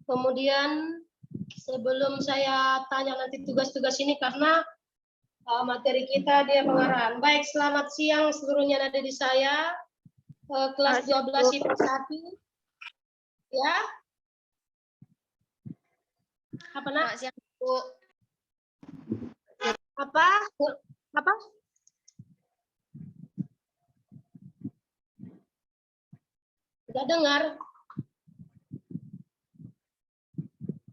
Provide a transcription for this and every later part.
Kemudian sebelum saya tanya nanti tugas-tugas ini karena materi kita dia pengarahan. Baik, selamat siang seluruhnya ada di saya kelas 12 IPA 1. Ya. Apa nak? Siang, Bu. Apa? Apa? Tidak dengar.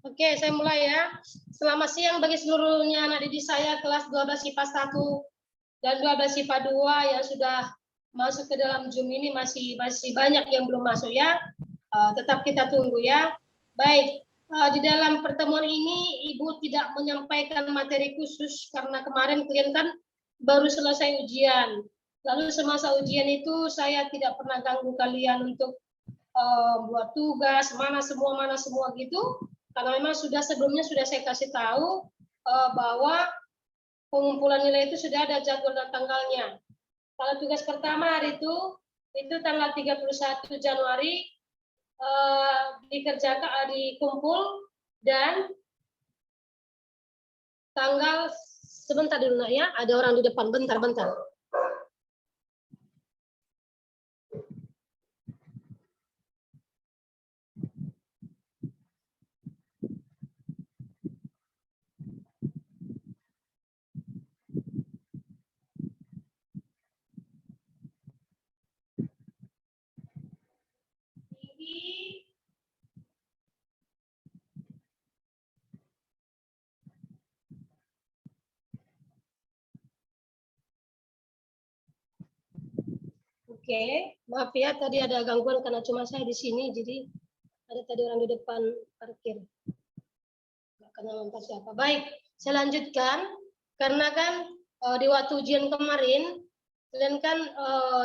Oke, saya mulai ya. Selamat siang bagi seluruhnya anak didik saya kelas 12 IPA 1 dan 12 IPA 2 yang sudah masuk ke dalam Zoom ini masih banyak yang belum masuk ya. Tetap kita tunggu ya. Baik, di dalam pertemuan ini Ibu tidak menyampaikan materi khusus karena kemarin kalian kan baru selesai ujian. Lalu semasa ujian itu saya tidak pernah ganggu kalian untuk buat tugas mana semua gitu. Karena memang sebelumnya sudah saya kasih tahu bahwa pengumpulan nilai itu sudah ada jadwal dan tanggalnya. Kalau tugas pertama hari itu tanggal 31 Januari dikerjakan dikumpul dan tanggal sebentar dulu nak ya, ada orang di depan, bentar. Oke, maaf ya tadi ada gangguan karena cuma saya di sini, jadi ada tadi orang di depan parkir. Nggak kenal entah siapa. Baik, saya lanjutkan. Karena kan di waktu ujian kemarin, kalian kan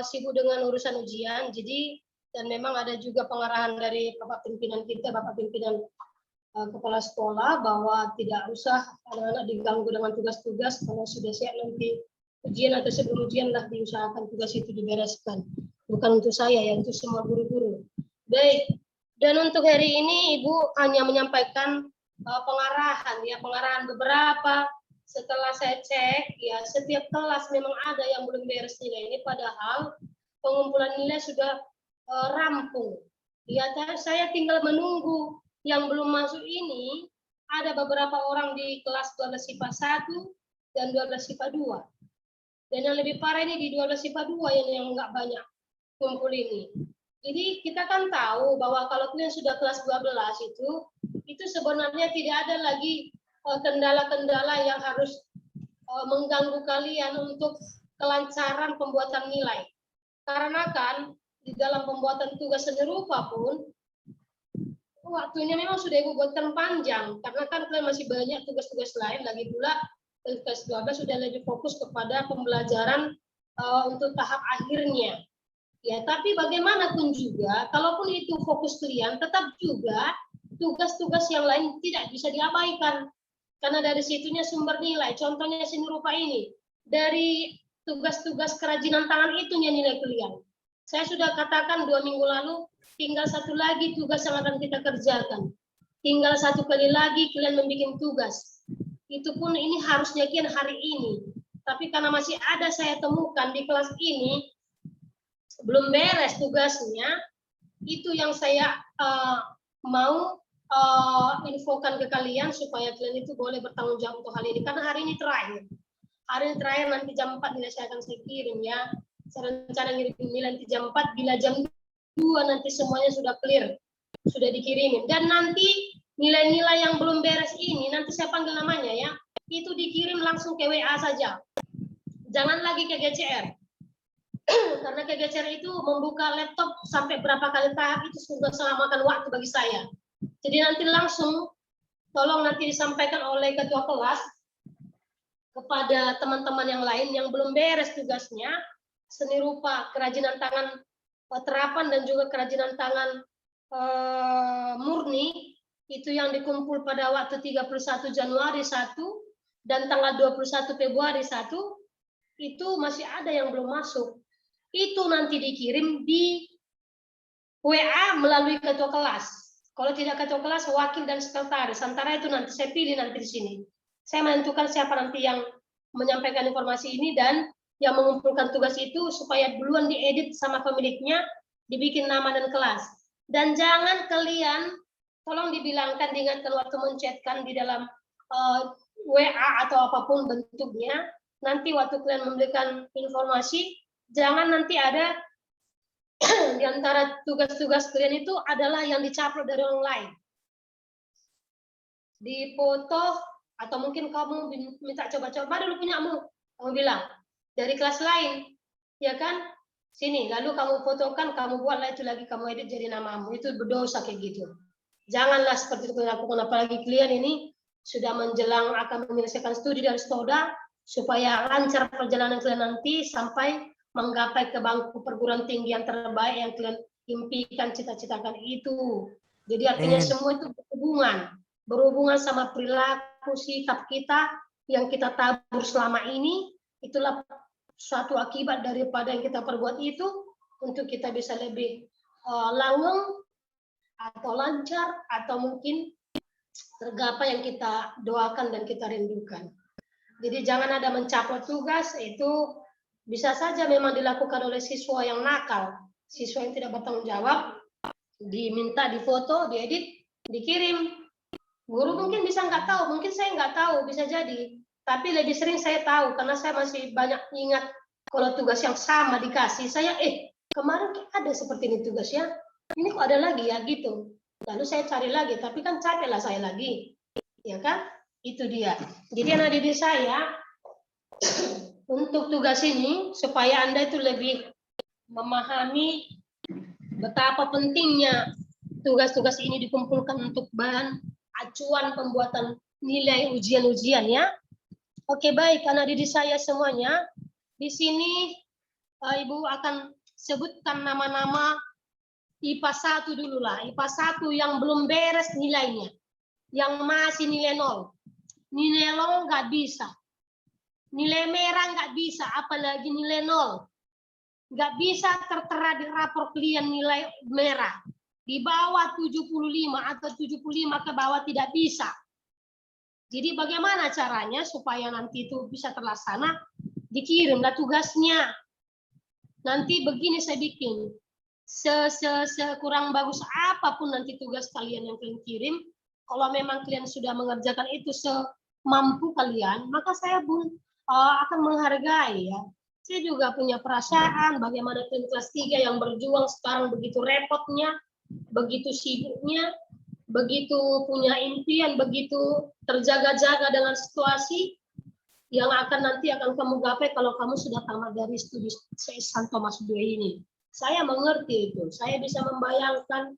sibuk dengan urusan ujian, jadi dan memang ada juga pengarahan dari Bapak Pimpinan kita, Bapak Pimpinan Kepala Sekolah, bahwa tidak usah anak-anak diganggu dengan tugas-tugas, kalau sudah siap nanti ujian atau sebelum ujian lah diusahakan tugas itu dibereskan. Bukan untuk saya ya, untuk semua guru-guru. Baik, dan untuk hari ini Ibu hanya menyampaikan pengarahan beberapa. Setelah saya cek ya, setiap kelas memang ada yang belum beres nilai ini, padahal pengumpulan nilai sudah rampung. Ya, saya tinggal menunggu yang belum masuk ini. Ada beberapa orang di kelas 12 IPA 1 dan 12 IPA 2. Dan yang lebih parah ini di 12 IPA 2 yang nggak banyak kumpul ini. Jadi kita kan tahu bahwa kalau kalian sudah kelas 12 itu sebenarnya tidak ada lagi kendala-kendala yang harus mengganggu kalian untuk kelancaran pembuatan nilai. Karena kan di dalam pembuatan tugas seni rupa pun waktunya memang sudah Ibu buatkan panjang, karena kan kalian masih banyak tugas-tugas lain, lagi pula kelas 12 sudah lebih fokus kepada pembelajaran untuk tahap akhirnya. Ya, tapi bagaimanapun juga, kalaupun itu fokus kalian, tetap juga tugas-tugas yang lain tidak bisa diabaikan. Karena dari situnya sumber nilai, contohnya seni rupa ini, dari tugas-tugas kerajinan tangan itu nilai kalian. Saya sudah katakan 2 minggu lalu, tinggal satu lagi tugas yang akan kita kerjakan. Tinggal satu kali lagi kalian membuat tugas. Itu pun ini harusnya kian hari ini. Tapi karena masih ada saya temukan di kelas ini, belum beres tugasnya, itu yang saya mau infokan ke kalian supaya kalian itu boleh bertanggung jawab untuk hal ini. Karena hari ini terakhir. Hari ini terakhir, nanti jam 4 nilai saya akan kirim ya. Saya rencana ngirim nilai nanti jam 4, bila jam 2 nanti semuanya sudah clear, sudah dikirimin. Dan nanti nilai-nilai yang belum beres ini, nanti saya panggil namanya ya, itu dikirim langsung ke WA saja. Jangan lagi ke GCR. Karena ke GCR itu membuka laptop sampai berapa kali tahap itu sudah makan waktu bagi saya. Jadi nanti langsung tolong nanti disampaikan oleh ketua kelas kepada teman-teman yang lain yang belum beres tugasnya, seni rupa, kerajinan tangan terapan dan juga kerajinan tangan murni, itu yang dikumpul pada waktu 31 Januari 1 dan tanggal 21 Februari 1, itu masih ada yang belum masuk. Itu nanti dikirim di WA melalui ketua kelas. Kalau tidak ketua kelas, wakil dan sekretaris. Antara itu nanti saya pilih nanti di sini. Saya menentukan siapa nanti yang menyampaikan informasi ini dan yang mengumpulkan tugas itu supaya duluan diedit sama pemiliknya, dibikin nama dan kelas. Dan jangan kalian, tolong dibilangkan, diingatkan waktu menchatkan di dalam WA atau apapun bentuknya, nanti waktu kalian memberikan informasi, jangan nanti ada di antara tugas-tugas kalian itu adalah yang dicaplok dari orang lain. Di foto, atau mungkin kamu minta coba-coba dulu punyamu, kamu bilang, dari kelas lain, ya kan? Sini, lalu kamu fotokan, kamu buatlah itu lagi, kamu edit jadi namamu. Itu berdosa kayak gitu. Janganlah seperti itu dilakukan, apalagi kalian ini sudah menjelang akan menyelesaikan studi dari Stoda, supaya lancar perjalanan kalian nanti sampai menggapai ke bangku perguruan tinggi yang terbaik yang kalian impikan, cita-citakan itu. Jadi artinya semua itu berhubungan sama perilaku sikap kita yang kita tabur selama ini. Itulah suatu akibat daripada yang kita perbuat itu, untuk kita bisa lebih langgeng atau lancar atau mungkin tergapai yang kita doakan dan kita rindukan. Jadi jangan ada mencaplok tugas, itu bisa saja memang dilakukan oleh siswa yang nakal, siswa yang tidak bertanggung jawab, diminta difoto, diedit, dikirim. Guru mungkin bisa nggak tahu, mungkin saya nggak tahu, bisa jadi. Tapi lebih sering saya tahu, karena saya masih banyak ingat kalau tugas yang sama dikasih, saya kemarin ada seperti ini tugasnya, ini kok ada lagi ya gitu. Lalu saya cari lagi, tapi kan capeklah saya lagi, ya kan? Itu dia. Jadi anak didik saya, untuk tugas ini, supaya Anda itu lebih memahami betapa pentingnya tugas-tugas ini dikumpulkan untuk bahan acuan pembuatan nilai ujian-ujian ya. Oke, baik, anak didik saya semuanya. Di sini Ibu akan sebutkan nama-nama IPA 1 dulu lah. IPA 1 yang belum beres nilainya. Yang masih nilai 0. Nilai 0 nggak bisa. Nilai merah nggak bisa, apalagi nilai 0. Nggak bisa tertera di rapor kalian nilai merah. Di bawah 75 atau 75 ke bawah tidak bisa. Jadi bagaimana caranya supaya nanti itu bisa terlaksana? Dikirimlah tugasnya. Nanti begini saya bikin. Sekurang bagus apapun nanti tugas kalian yang kalian kirim, kalau memang kalian sudah mengerjakan itu semampu kalian, maka saya pun akan menghargai ya. Saya juga punya perasaan bagaimana kalian kelas 3 yang berjuang sekarang begitu repotnya, begitu sibuknya, begitu punya impian, begitu terjaga-jaga dengan situasi yang nanti akan kamu gapai kalau kamu sudah tamat dari studi San Thomas 2 ini. Saya mengerti itu. Saya bisa membayangkan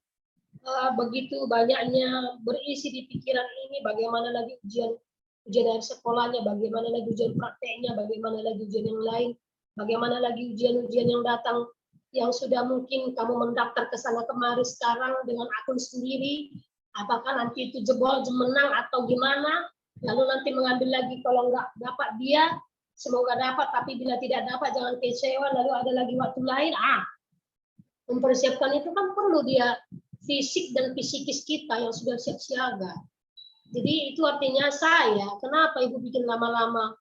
begitu banyaknya berisi di pikiran ini, bagaimana lagi ujian dari sekolahnya, bagaimana lagi ujian prakteknya, bagaimana lagi ujian yang lain, bagaimana lagi ujian-ujian yang datang yang sudah mungkin kamu mendaftar ke sana kemari sekarang dengan akun sendiri, apakah nanti itu jebol, menang atau gimana, lalu nanti mengambil lagi, kalau nggak dapat dia, semoga dapat, tapi bila tidak dapat jangan kecewa, lalu ada lagi waktu lain. Mempersiapkan itu kan perlu dia fisik dan psikis kita yang sudah siap siaga. Jadi itu artinya saya, kenapa Ibu bikin lama-lama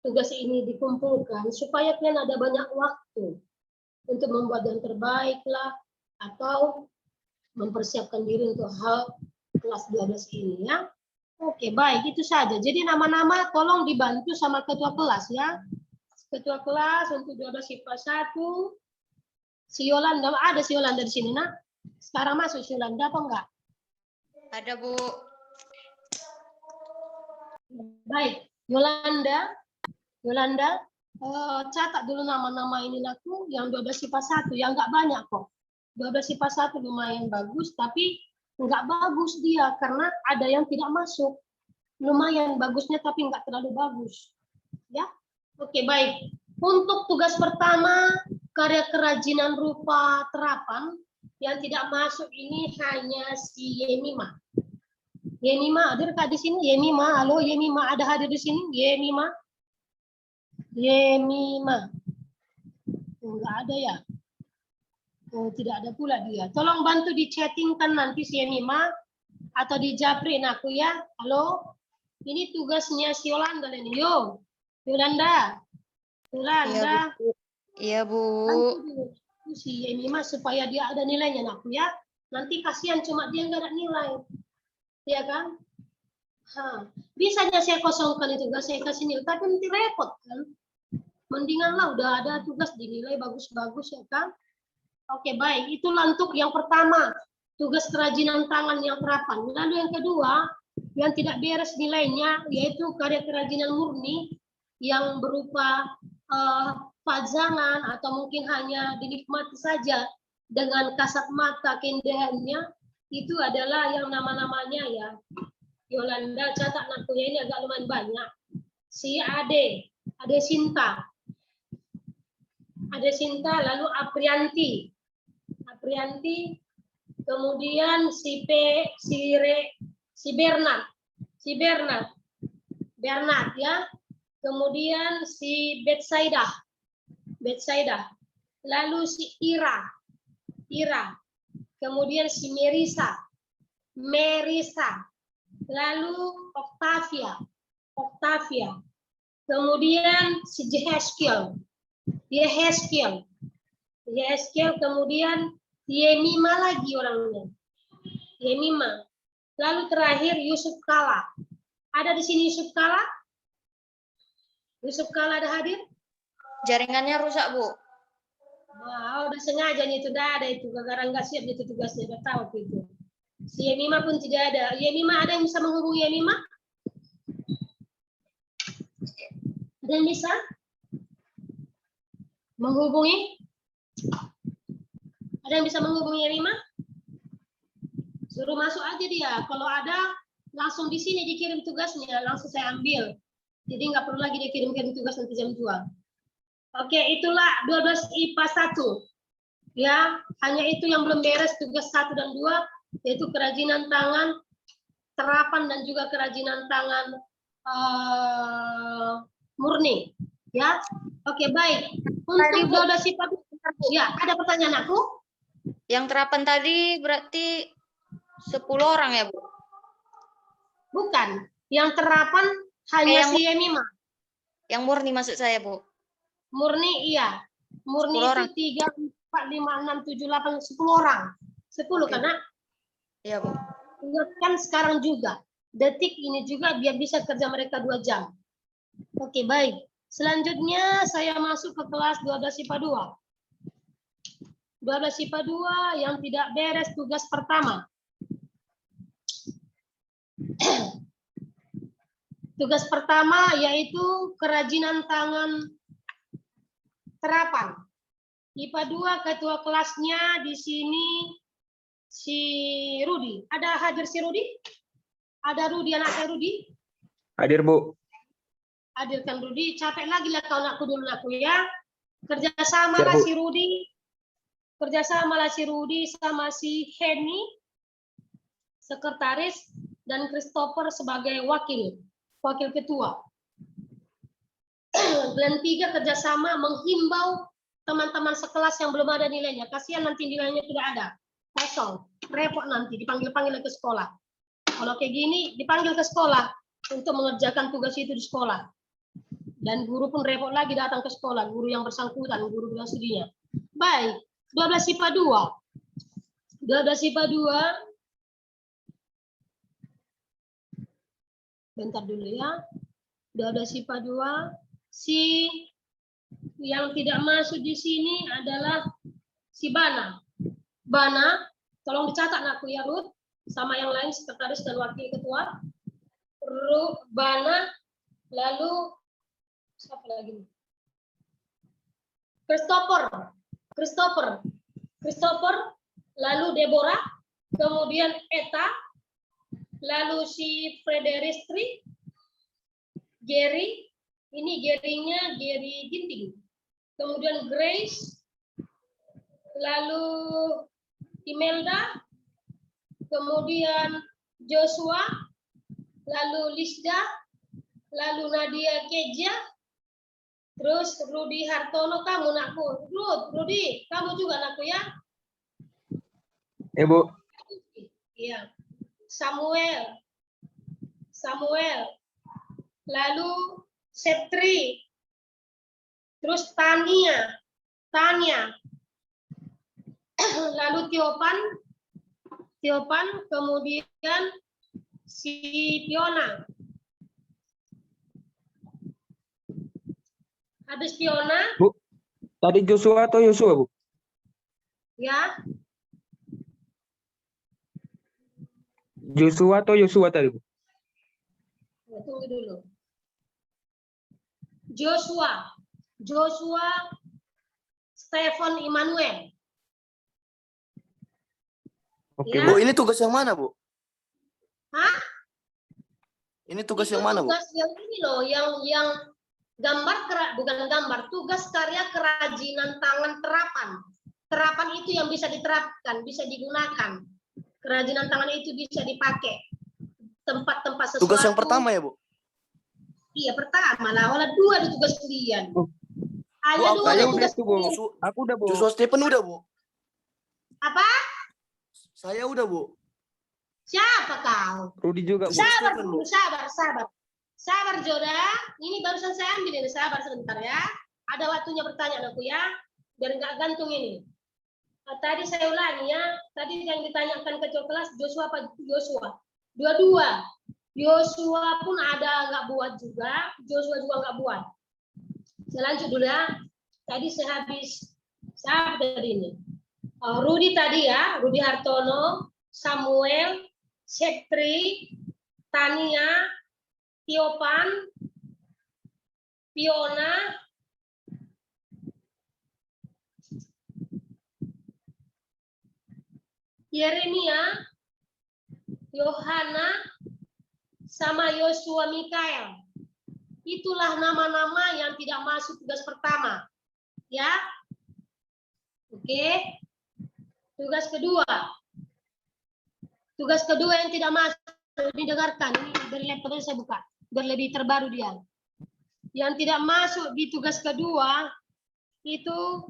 tugas ini dikumpulkan, supaya kalian ada banyak waktu untuk membuat yang terbaik lah, atau mempersiapkan diri untuk hal kelas 12 ini ya. Oke, baik, itu saja. Jadi nama-nama tolong dibantu sama ketua kelas ya. Ketua kelas untuk 12 IPA 1. Si Yolanda, ada si Yolanda di sini, nak? Sekarang masuk si Yolanda apa enggak? Ada, Bu. Baik, Yolanda, catat dulu nama-nama ini aku, yang 12 IPA 1, yang enggak banyak kok. 12 IPA 1 lumayan bagus, tapi enggak bagus dia, karena ada yang tidak masuk. Lumayan bagusnya, tapi enggak terlalu bagus. Ya, oke, baik. Untuk tugas pertama, karya kerajinan rupa terapan, yang tidak masuk ini hanya si Yemima. Yemima, hadir Kak di sini? Yemima, halo Yemima, ada hadir di sini? Yemima? Yemima. Enggak ada ya? Oh, tidak ada pula dia. Tolong bantu di chattingkan nanti si Yemima, atau di Japri aku ya. Halo, ini tugasnya si Yolanda ini. Yo, Yolanda, Iya, Yolanda, Bu. Iya, Bu. bantu dulu si Emima supaya dia ada nilainya aku ya. Nanti kasihan cuma dia nggak ada nilai, ya kan? Bisanya saya kosongkan itu, tugas saya kasih nilai, tapi nanti repot kan. Mendingan lah udah ada tugas dinilai bagus-bagus ya kan. Oke, baik. Itulah untuk yang pertama, tugas kerajinan tangan yang terapan. Lalu yang kedua, yang tidak beres nilainya, yaitu karya kerajinan murni yang berupa pajangan atau mungkin hanya dinikmati saja dengan kasat mata keindahannya, itu adalah yang nama-namanya ya. Yolanda catat nakunya ini agak lumayan banyak. Si Ade Sinta, lalu Aprianti, kemudian si Bernard ya, kemudian si Betsaidah, lalu si Ira, kemudian si Merisa, lalu Octavia, kemudian si Yehezkiel, kemudian Yemima lagi orangnya. Yemima. Lalu terakhir Yusuf Kala. Ada di sini Yusuf Kala? Yusuf Kala ada hadir? Jaringannya rusak, Bu. Wah, udah sengaja nih itu udah ada itu. Gara-gara nggak siap itu tugasnya, udah tahu itu. Si Yemima pun tidak ada. Yemima ada yang bisa menghubungi Yemima? Ada yang bisa menghubungi? Ada yang bisa menghubungi Yemima? Suruh masuk aja dia. Kalau ada, langsung di sini dikirim tugasnya, langsung saya ambil. Jadi nggak perlu lagi dikirim-kirim tugas nanti jam 2. Oke, itulah 12 IPA 1. Ya, hanya itu yang belum beres tugas 1 dan 2, yaitu kerajinan tangan, terapan dan juga kerajinan tangan murni. Ya, oke baik. Untuk 12 IPA, ya ada pertanyaan aku? Yang terapan tadi berarti 10 orang ya, Bu? Bukan. Yang terapan hanya si Yemima. Yang murni maksud saya, Bu. Murni iya. Murni 10 orang. itu 3, 4, 5, 6, 7, 8, 10 orang. 10 Oke, karena iya, Bu. kan sekarang juga. Detik ini juga biar bisa kerja mereka 2 jam. Oke, baik. Selanjutnya saya masuk ke kelas 12 IPA 2. 12 IPA 2 yang tidak beres tugas pertama. Tugas pertama yaitu kerajinan tangan terapan. IPA 2 ketua kelasnya di sini si Rudi. Ada hadir si Rudi? Ada Rudi, anak saya Rudi? Hadir, Bu. Hadirkan Rudi. Capek lagi lah kau aku dulu aku ya. Kerjasama Siap, lah Bu. si Rudi. Kerjasama lah si Rudi sama si Henny, sekretaris, dan Christopher sebagai wakil ketua. Dan 3 kerjasama menghimbau teman-teman sekelas yang belum ada nilainya. Kasihan nanti nilainya tidak ada. Kosong. Repot nanti dipanggil-panggil ke sekolah. Kalau kayak gini dipanggil ke sekolah untuk mengerjakan tugas itu di sekolah. Dan guru pun repot lagi datang ke sekolah, guru yang bersangkutan, guru bilang studinya. Baik, 12 IPA 2. 12 IPA 2. Bentar dulu ya. 12 IPA 2. Si yang tidak masuk di sini adalah si Bana. Bana, tolong dicatat aku ya Ruth, sama yang lain sekretaris dan wakil ketua. Bana, lalu siapa lagi? Christopher, lalu Deborah, kemudian Eta, lalu si Frederistri, Gary, ini Gary-nya Gary Ginting, kemudian Grace, lalu Imelda, kemudian Joshua, lalu Lisda, lalu Nadia Keja, terus Rudi Hartono, kamu nakku. Rudi, kamu juga nakku ya? Ya, Bu. Iya. Samuel. Lalu Setri. Terus Tania. Lalu Tiopan, kemudian si Fiona. Habis Fiona, Bu, tadi Joshua atau Yosua, Bu? ya, Joshua atau Yosua tadi, Bu? tunggu dulu. Joshua, Stephen Immanuel. Oke, Ya. Bu. Bu, ini tugas yang mana, Bu? Hah? Ini tugas Itu yang mana, Bu? tugas yang ini loh, yang bukan gambar, tugas karya kerajinan tangan terapan. Terapan itu yang bisa diterapkan, bisa digunakan. Kerajinan tangan itu bisa dipakai. Tempat-tempat sesuatu. Tugas yang pertama ya, Bu? Iya, pertama lah. Walau 2 di tugas kuliah. Oh. Hanya Bu, 2 Saya di udah tugas tuh, Bu. kuliah. Aku udah, Bu. Joshua Stephen udah, Bu? Apa? Saya udah, Bu. Siapa kau? Rudy juga, Bu. Sabar Stephen, dulu, Bu. sabar. Sabar, Joda. Ini barusan saya ambil ini. Sabar sebentar ya. Ada waktunya pertanyaan aku ya. Biar nggak gantung ini. Nah, tadi saya ulangi ya. Tadi yang ditanyakan ke kelas Joshua apa Joshua? Dua-dua. Joshua pun ada nggak buat juga. Joshua juga nggak buat. Saya lanjut dulu ya. Tadi saya habis. Siapa tadi ini? Rudy tadi ya. Rudy Hartono. Samuel. Setri. Tania. Tiopan, Fiona, Yeremia, Yohana, sama Yosua Mikael. Itulah nama-nama yang tidak masuk tugas pertama. Ya. Oke. Tugas kedua. Tugas kedua yang tidak masuk. Didengarkan. Ini dari laptop saya buka. Biar lebih terbaru dia. Yang tidak masuk di tugas kedua itu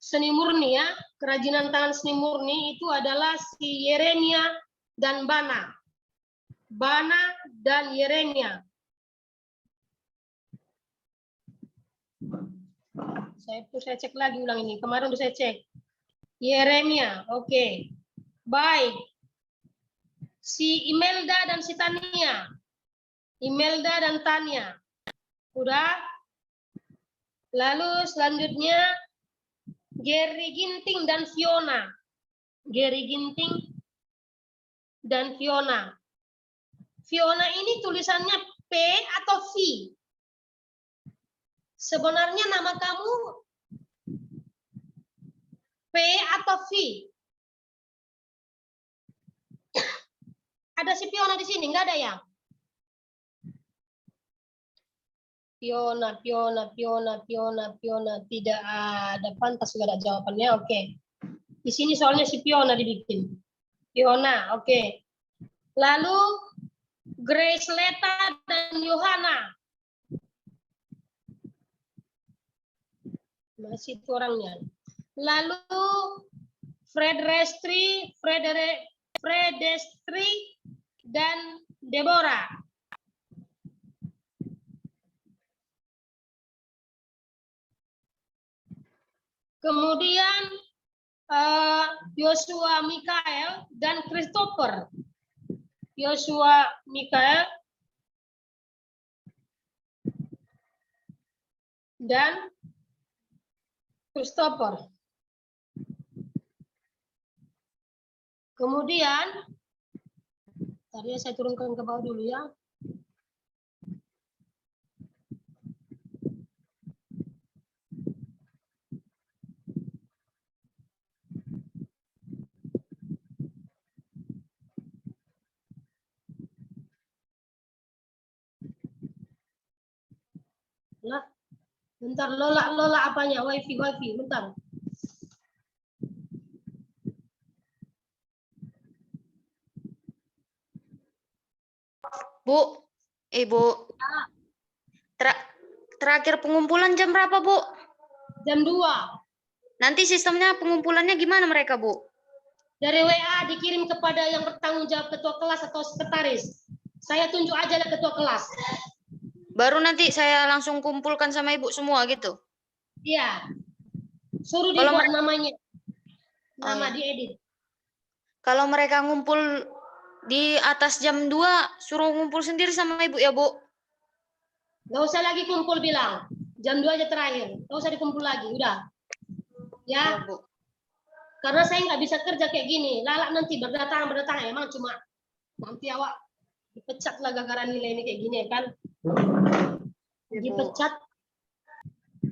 seni murni ya, kerajinan tangan seni murni itu adalah si Yeremia dan Bana dan Yeremia. Saya cek lagi ulang ini. Kemarin udah saya cek. Yeremia, oke. Baik. Si Imelda dan si Tania. Imelda dan Tania. Udah. Lalu selanjutnya Gary Ginting dan Fiona. Gary Ginting dan Fiona. Fiona ini tulisannya P atau V? Sebenarnya nama kamu P atau V? Ada si Fiona di sini, enggak ada ya? Fiona. Tidak ada, pantas nggak ada jawabannya. Oke. Di sini soalnya si Fiona dibikin. Fiona, oke. Lalu Grace Leta dan Yohana. Masih itu orangnya. Lalu Fredestri dan Deborah. Kemudian Yosua Mikael dan Christopher. Yosua Mikael dan Christopher. Kemudian tadi saya turunkan ke bawah dulu ya. Lah, bentar lola apanya? Wifi, bentar. Bu, Ibu. Terakhir pengumpulan jam berapa, Bu? Jam 2. Nanti sistemnya pengumpulannya gimana mereka, Bu? Dari WA dikirim kepada yang bertanggung jawab ketua kelas atau sekretaris. Saya tunjuk aja lah ketua kelas. Baru nanti saya langsung kumpulkan sama ibu semua gitu. Iya. Suruh Kalau dibuat mereka- namanya. Oh, Nama iya. diedit. Kalau mereka ngumpul di atas jam 2, suruh ngumpul sendiri sama ibu ya, Bu. Gak usah lagi kumpul bilang. Jam 2 aja terakhir. Gak usah dikumpul lagi. Udah. Ya, Ya. Bu. Karena saya nggak bisa kerja kayak gini. Lalak nanti berdatangan. Emang cuma nanti awak dipecat lah gara-gara nilai ini kayak gini ya kan. Ya, Bu. Dipecat.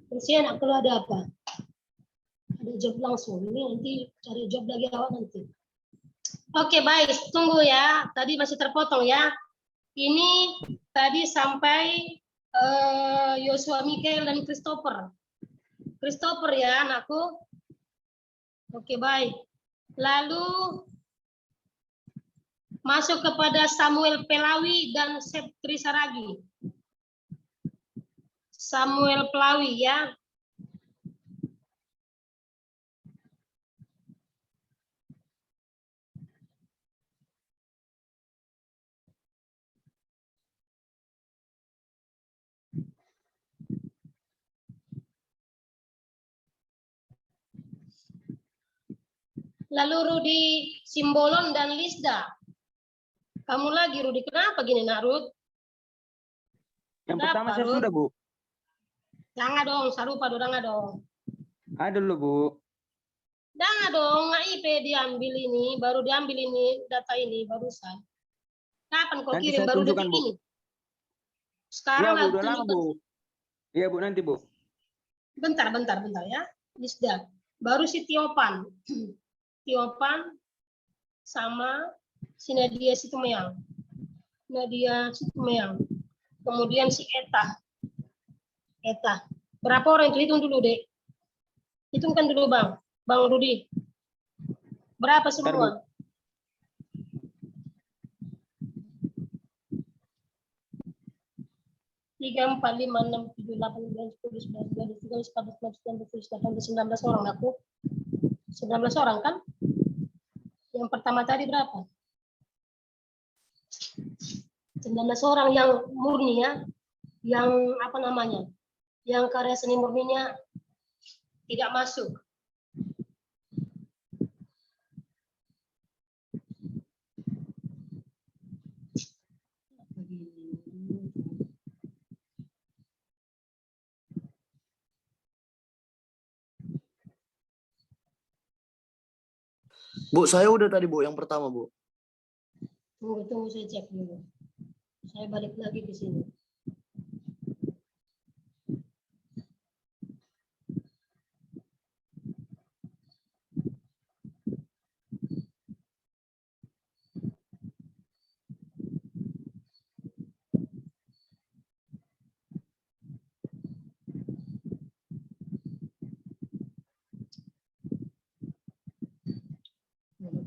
Terus ya nak kalau ada apa? Ada job langsung. Ini nanti cari job lagi awak nanti. Oke, baik. Tunggu ya. Tadi masih terpotong ya. Ini tadi sampai Yosua Mikael dan Christopher. Christopher ya anakku. Oke, baik. Lalu masuk kepada Samuel Pelawi dan Septri Saragi. Samuel Pelawi ya. Lalu Rudi Simbolon dan Lisda. Kamu lagi Rudi, kenapa gini nak Rud? Yang Ada pertama apa, saya Ruth? sudah, Bu. Jangan dong, sarupa dorang dong. Ada loh, Bu. Jangan dong, IP diambil ini, baru diambil ini, data ini barusan. Kapan kau Nanti kirim? saya Baru tunjukkan, detik Bu. ini. Iya, Sekarang Bu, aku udah lama, tunjukkan. Bu. Iya, Bu, nanti, Bu. Bentar ya. Lisda. Baru si Tiopan. Tiopan sama si Nadia Situmeang. Kemudian si Eta. Berapa orang itu? Hitung dulu, Dek. Hitungkan dulu, Bang. Bang Rudi. Berapa semua? Tiga, 4, 5, 6, 7, 8, 9, 10, 11, 12, 13, 14, 15, 16, 17, 18, 19 orang aku. 19 orang kan? Yang pertama tadi berapa? 19 orang yang murni ya. Yang apa namanya? Yang karya seni murninya tidak masuk. Bu, saya udah tadi, Bu, yang pertama, Bu. Tunggu saya cek dulu. Saya balik lagi ke sini.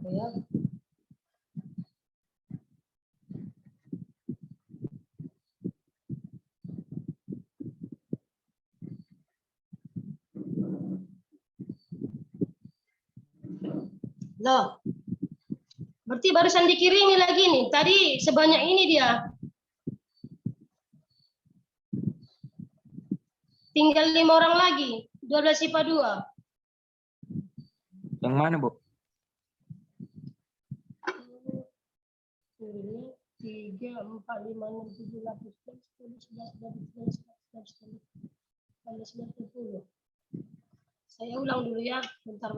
Ya. Loh. Berarti barusan dikirimi lagi nih. Tadi sebanyak ini dia. Tinggal 5 orang lagi. 12 IPA 2. Yang mana, Bu? 3, 4, 5, 6, 7, 8, 10, 11, 12, 13, 14, 15, 16, 20. Saya ulang dulu ya, bentar.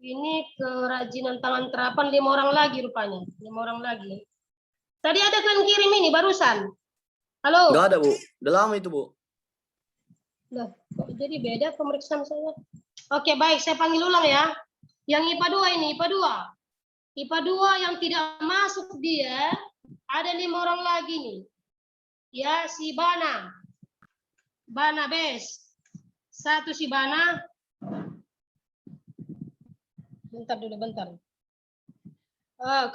Ini kerajinan tangan terapan 5 orang lagi rupanya. 5 orang lagi. Tadi ada kan kirim ini barusan. Halo? Enggak ada, Bu. Udah lama itu, Bu. Loh, kok jadi beda pemeriksaan saya? Oke, baik. Saya panggil ulang ya. Yang IPA 2 ini, IPA 2. IPA 2 yang tidak masuk dia, ada 5 orang lagi nih. Ya, si Bana. Bana Bes. 1 si Bana. Bentar.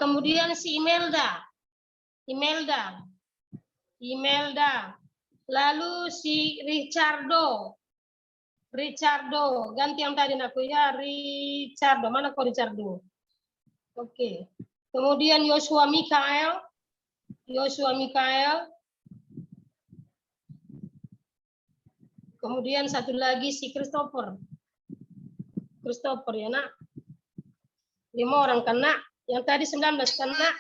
Kemudian si Imelda. Lalu si Richardo. Richardo, ganti yang tadi aku ya, Richardo. Mana kau Richardo? Oke. Kemudian Joshua Mikael. Kemudian satu lagi si Christopher ya nak. 5 orang kan nak. Yang tadi 19 kan nak.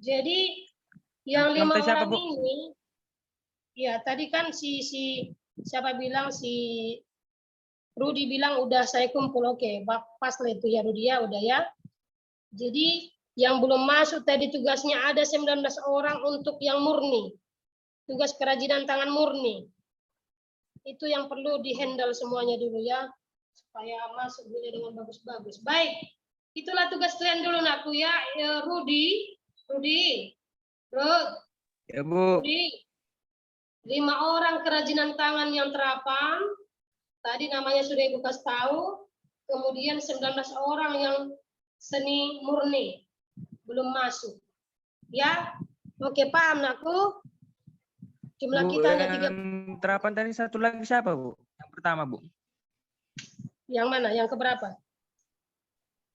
Jadi yang 5 Sampai siapa, orang Bu? ini, ya tadi kan si siapa bilang, si Rudi bilang udah saya kumpul. Oke, pas lah itu ya Rudi ya, udah ya. Jadi yang belum masuk tadi tugasnya ada 19 orang untuk yang murni. Tugas kerajinan tangan murni. Itu yang perlu dihandle semuanya dulu ya, supaya masuk dulu dengan bagus-bagus. Baik, itulah tugas kalian dulu nakku ya. Rudi, Ya, Bu. 5 orang kerajinan tangan yang terapam. Tadi namanya sudah Ibu kasih tahu. Kemudian 19 orang yang seni murni belum masuk. Ya, oke paham nakku. Jumlah Bu, kita hanya 3. yang terapan tadi satu lagi siapa, Bu? Yang pertama, Bu. Yang mana? Yang keberapa?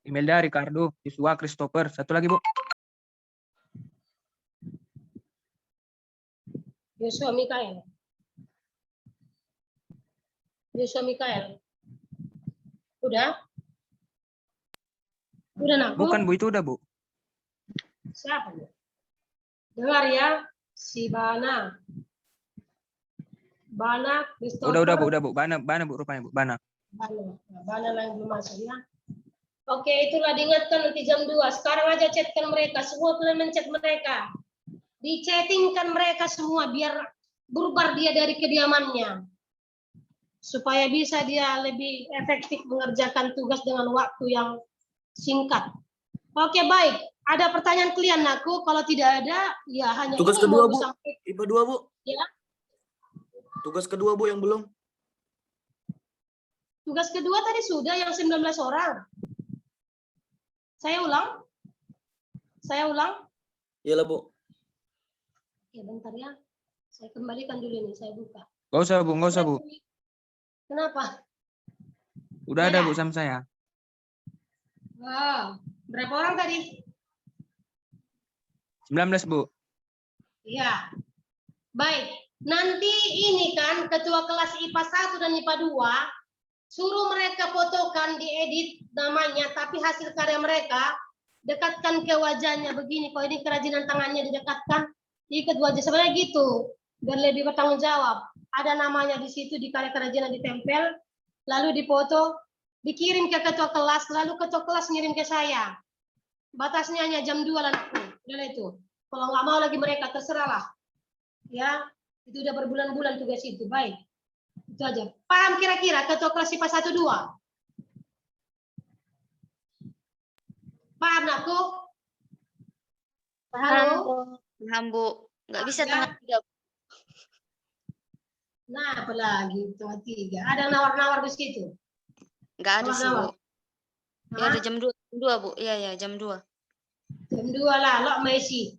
Imelda, Ricardo, Joshua, Christopher. Satu lagi, Bu. Joshua Mikael. Udah? Udah nak? Bukan, Bu, itu udah, Bu. Siapa? Dengar ya, si Bana, Christopher. Udah, Bu, Bana, Bu, rupanya, Bu. Bana. Bana lah yang belum masuk ya. Oke, itulah diingatkan nanti jam 2. Sekarang aja chatkan mereka, semua kalian menchat mereka. Di-chattingkan mereka semua biar berubah dia dari kediamannya. Supaya bisa dia lebih efektif mengerjakan tugas dengan waktu yang singkat. Oke, baik. Ada pertanyaan kalian aku? Kalau tidak ada, ya hanya Tugas ini kedua, mau Bu. sampai. IPA 2, Bu. Ya. Tugas kedua, Bu, yang belum. Tugas kedua tadi sudah yang 19 orang. Saya ulang. Iyalah, Bu. Ya, bentar ya. Saya kembalikan dulu nih, saya buka. Nggak usah, Bu. Kenapa? Udah Ya. ada, Bu, sama saya. Wow. Berapa orang tadi? 19, Bu. Iya. Baik. Nanti ini kan ketua kelas IPA 1 dan IPA 2 suruh mereka fotokan, diedit namanya, tapi hasil karya mereka dekatkan ke wajahnya begini. Kalau ini kerajinan tangannya didekatkan, ikat wajah sebenarnya gitu, biar lebih bertanggung jawab. Ada namanya di situ, di karya kerajinan ditempel, lalu difoto, dikirim ke ketua kelas, lalu ketua kelas ngirim ke saya. Batasnya hanya jam 2 lah, udah itu. Kalau nggak mau lagi mereka terserahlah. Ya, itu udah berbulan-bulan tugas itu. Baik. Itu aja. Paham kira-kira ketua kelas IPA 1 2? Paham aku? Paham, Bu. Nggak bisa Ya. tengah 3. Nah, apalagi tengah 3. Ada nawar-nawar di situ? Nggak ada sih, Bu. Ya, Hah? ada jam 2, Bu. Iya, jam 2. Jam 2 lah, lo Messi.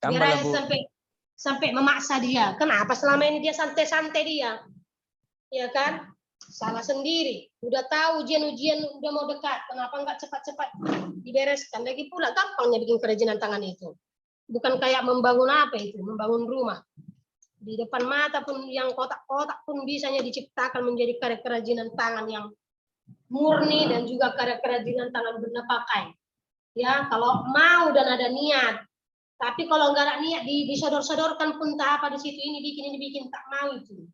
Tambah Biar lah, aja Bu. sampai memaksa dia. Kenapa selama ini dia santai-santai dia? Ya kan? Salah sendiri. Udah tahu ujian-ujian udah mau dekat. Kenapa nggak cepat-cepat dibereskan? Lagi pula gampangnya bikin kerajinan tangan itu. Bukan kayak membangun apa itu, membangun rumah. Di depan mata pun yang kotak-kotak pun bisanya diciptakan menjadi karya kerajinan tangan yang murni dan juga karya kerajinan tangan benda pakai. Ya, kalau mau dan ada niat. Tapi kalau nggak ada niat disodor-sodorkan pun tak apa di situ, ini bikin tak mau itu.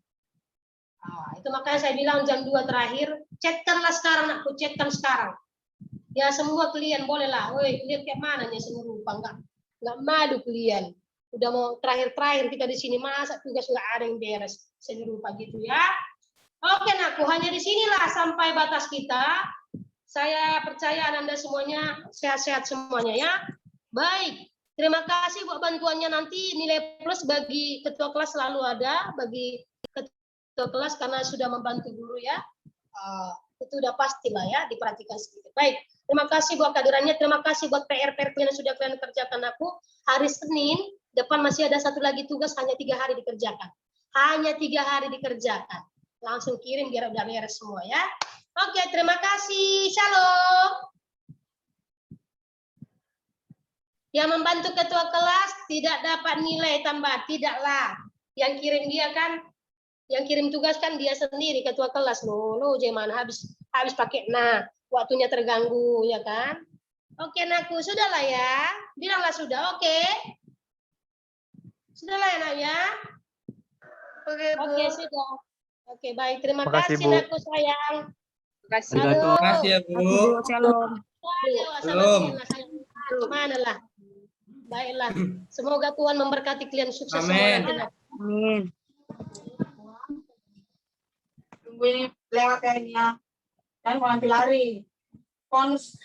Itu makanya saya bilang jam 2 terakhir, chatkanlah sekarang, aku chatkan sekarang. Ya semua kalian bolehlah, woi kalian kayak mana nya seni rupa, nggak malu kalian. Udah mau terakhir kita di sini, masa tugas nggak ada yang beres seni rupa gitu ya. Oke nakku, hanya di sinilah sampai batas kita. Saya percaya Anda semuanya sehat-sehat semuanya ya. Baik. Terima kasih buat bantuannya, nanti nilai plus bagi ketua kelas selalu ada, bagi ketua kelas karena sudah membantu guru ya. Itu udah pastilah ya, diperhatikan sedikit. Baik, terima kasih buat kehadirannya, terima kasih buat PR-PR yang sudah kalian kerjakan aku. Hari Senin, depan masih ada satu lagi tugas, hanya 3 hari dikerjakan. hanya 3 hari dikerjakan. Langsung kirim biar udah beres semua ya. Oke, terima kasih. Shalom. Yang membantu ketua kelas tidak dapat nilai tambah, tidaklah. Yang kirim dia kan, yang kirim tugas kan dia sendiri ketua kelas. Loh, jangan habis pakai waktunya terganggu ya kan? Oke, Nakku, sudahlah ya. Bilanglah sudah, oke. Sudahlah ya, Nak ya. Oke, Bu. Oke, sudah. Oke, baik. Terima Makasih, kasih, Bu. Nakku sayang. Terima kasih. Halo. Terima kasih ya, Bu. Shalom. Ayo, sama Belum. Tuhan lah, sayang. Gimana lah? Baiklah. Semoga Tuhan memberkati kalian sukses semua Amin. nanti, Nak. Amin. Tunggu ini lewat kayaknya. Dan mau ambil lari. Pons.